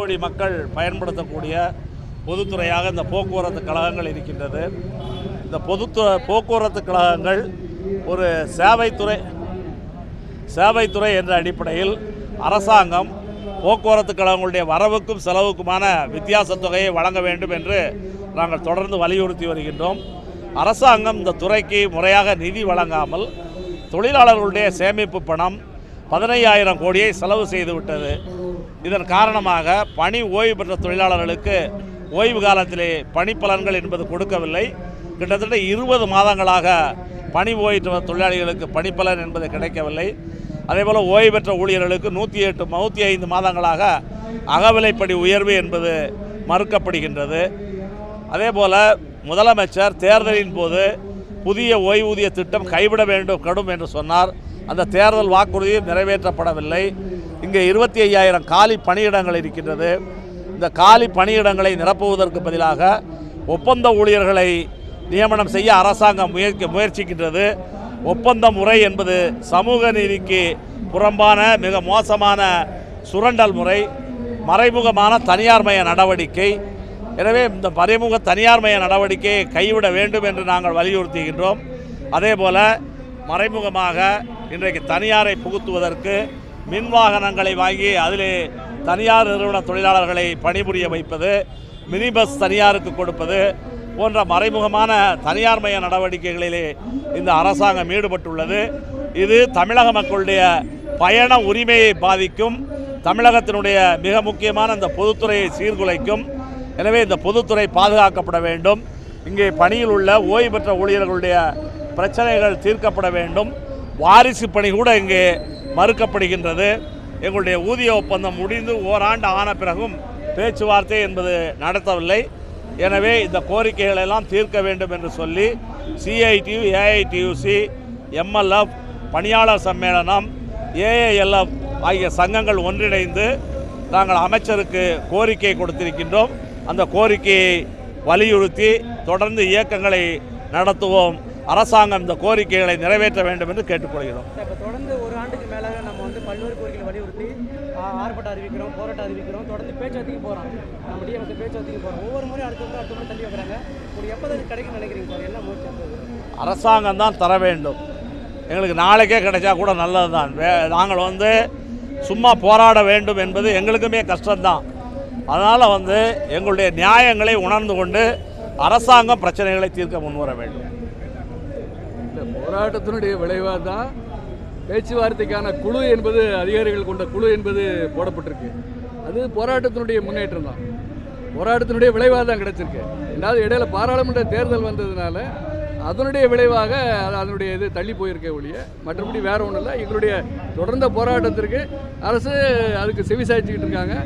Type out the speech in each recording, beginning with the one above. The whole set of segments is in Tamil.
கோடி மக்கள் பயன்படுத்தக்கூடிய பொதுத்துறையாக இந்த போக்குவரத்து கழகங்கள் இருக்கின்றது. இந்த போக்குவரத்து கழகங்கள் ஒரு சேவைத்துறை என்ற அடிப்படையில் அரசாங்கம் போக்குவரத்து கழகங்களுடைய வரவுக்கும் செலவுக்குமான வித்தியாச தொகையை வழங்க வேண்டும் என்று நாங்கள் தொடர்ந்து வலியுறுத்தி வருகின்றோம். அரசாங்கம் இந்த துறைக்கு முறையாக நிதி வழங்காமல் தொழிலாளர்களுடைய சேமிப்பு பணம் 15,000 கோடியை செலவு செய்துவிட்டது. இதன் காரணமாக பணி ஓய்வு பெற்ற தொழிலாளர்களுக்கு ஓய்வு காலத்திலே பணிப்பலன்கள் என்பது கொடுக்கவில்லை. கிட்டத்தட்ட 20 மாதங்களாக பணி ஓய்வு தொழிலாளிகளுக்கு பணிப்பலன் என்பது கிடைக்கவில்லை. அதேபோல் ஓய்வு பெற்ற ஊழியர்களுக்கு 105 மாதங்களாக அகவிலைப்படி உயர்வு என்பது மறுக்கப்படுகின்றது. அதேபோல் முதலமைச்சர் தேர்தலின் போது புதிய ஓய்வூதிய திட்டம் கைவிட வேண்டும் என்று சொன்னார். அந்த தேர்தல் வாக்குறுதி நிறைவேற்றப்படவில்லை. இங்கே 25,000 காலி பணியிடங்கள் இருக்கின்றது. இந்த காலி பணியிடங்களை நிரப்புவதற்கு பதிலாக ஒப்பந்த ஊழியர்களை நியமனம் செய்ய அரசாங்கம் முயற்சிக்கின்றது. ஒப்பந்த முறை என்பது சமூக நீதிக்கு புறம்பான மிக மோசமான சுரண்டல் முறை, மறைமுகமான தனியார்மய நடவடிக்கை. எனவே இந்த மறைமுக தனியார்மய நடவடிக்கையை கைவிட வேண்டும் என்று நாங்கள் வலியுறுத்துகின்றோம். அதேபோல் மறைமுகமாக இன்றைக்கு தனியாரை புகுத்துவதற்கு மின் வாகனங்களை வாங்கி அதிலே தனியார் நிறுவன தொழிலாளர்களை பணிபுரிய வைப்பது, மினி பஸ் தனியாருக்கு கொடுப்பது போன்ற மறைமுகமான தனியார்மய நடவடிக்கைகளிலே இந்த அரசாங்கம் ஈடுபட்டுள்ளது. இது தமிழக மக்களுடைய பயண உரிமையை பாதிக்கும், தமிழகத்தினுடைய மிக முக்கியமான இந்த பொதுத்துறையை சீர்குலைக்கும். எனவே இந்த பொதுத்துறை பாதுகாக்கப்பட வேண்டும். இங்கே பணியில் உள்ள ஓய்வு பெற்ற ஊழியர்களுடைய பிரச்சனைகள் தீர்க்கப்பட வேண்டும். வாரிசு பணி கூட இங்கே மறுக்கப்படுகின்றது. எங்களுடைய ஊதிய ஒப்பந்தம் முடிந்து ஓராண்டு ஆன பிறகும் பேச்சுவார்த்தை என்பது நடத்தவில்லை. எனவே இந்த கோரிக்கைகளெல்லாம் தீர்க்க வேண்டும் என்று சொல்லி CITU, AITUC, MLF, பணியாளர் சம்மேளனம், AALF ஆகிய சங்கங்கள் ஒன்றிணைந்து நாங்கள் அமைச்சருக்கு கோரிக்கை கொடுத்திருக்கின்றோம். அந்த கோரிக்கையை வலியுறுத்தி தொடர்ந்து இயக்கங்களை நடத்துவோம். அரசாங்கம் இந்த கோரிக்கைகளை நிறைவேற்ற வேண்டும் என்று கேட்டுக்கொள்கிறோம். இப்போ தொடர்ந்து ஒரு ஆண்டுக்கு மேலாக நம்ம பல்வேறு கோரிக்கைகளை வலியுறுத்தி ஆர்ப்பாட்டம் அறிவிக்கிறோம், போராட்டம் அறிவிக்கிறோம், தொடர்ந்து பேச்சுவார்த்தைக்கு போகிறோம். நம்ம டிஎம்கே பேச்சுவார்த்தைக்கு போகிறோம். ஒவ்வொரு முறையும் அடுத்த முறை தள்ளி வைக்கிறாங்க. ஒரு எப்போது கிடைக்கும் நினைக்கிறீங்க சார்? என்ன முயற்சி? அரசாங்கம் தான் தர வேண்டும். எங்களுக்கு நாளைக்கே கிடைச்சா கூட நல்லது தான். நாங்கள் சும்மா போராட வேண்டும் என்பது எங்களுக்குமே கஷ்டம்தான். அதனால் எங்களுடைய நியாயங்களை உணர்ந்து கொண்டு அரசாங்கம் பிரச்சனைகளை தீர்க்க முன்வர வேண்டும். இந்த போராட்டத்தினுடைய விளைவாக தான் பேச்சுவார்த்தைக்கான குழு என்பது, அதிகாரிகள் கொண்ட குழு என்பது போடப்பட்டிருக்கு. அது போராட்டத்தினுடைய முன்னேற்றம் தான், போராட்டத்தினுடைய விளைவாக தான் கிடைச்சிருக்கு. ரெண்டாவது இடையில பாராளுமன்ற தேர்தல் வந்ததுனால அதனுடைய விளைவாக அதனுடைய இது தள்ளி போயிருக்க ஒழிய மற்றபடி வேற ஒன்றும் இல்லை. எங்களுடைய தொடர்ந்த போராட்டத்திற்கு அரசு அதுக்கு செவிசாய்ச்சிக்கிட்டு இருக்காங்க.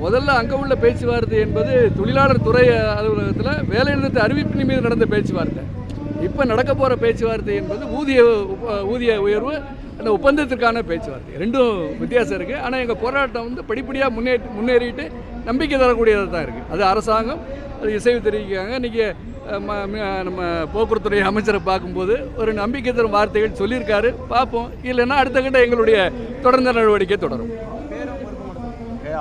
முதல்ல அங்கே உள்ள பேச்சுவார்த்தை என்பது தொழிலாளர் துறை அலுவலகத்தில் வேலைநிறுத்த அறிவிப்பின் மீது நடந்த பேச்சுவார்த்தை. இப்போ நடக்க போகிற பேச்சுவார்த்தை என்பது ஊதிய உயர்வு, அந்த ஒப்பந்தத்திற்கான பேச்சுவார்த்தை. ரெண்டும் வித்தியாசம் இருக்குது. ஆனால் எங்கள் போராட்டம் படிப்படியாக முன்னேறிட்டு நம்பிக்கை தரக்கூடியதாக தான் இருக்குது. அது அரசாங்கம் அது இசைவு தெரிவிக்கிறாங்க. இன்றைக்கி நம்ம போக்குவரத்துறை அமைச்சரை பார்க்கும்போது ஒரு நம்பிக்கை தரும் வார்த்தைகள் சொல்லியிருக்காரு. பார்ப்போம். இல்லைன்னா அடுத்த கட்ட எங்களுடைய தொடர்ந்த நடவடிக்கை தொடரும்.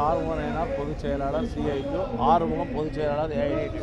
ஆறுமுகம் பொதுச் செயலாளர், CITU, ஆறுமுகம் பொதுச் செயலாளர், AITU.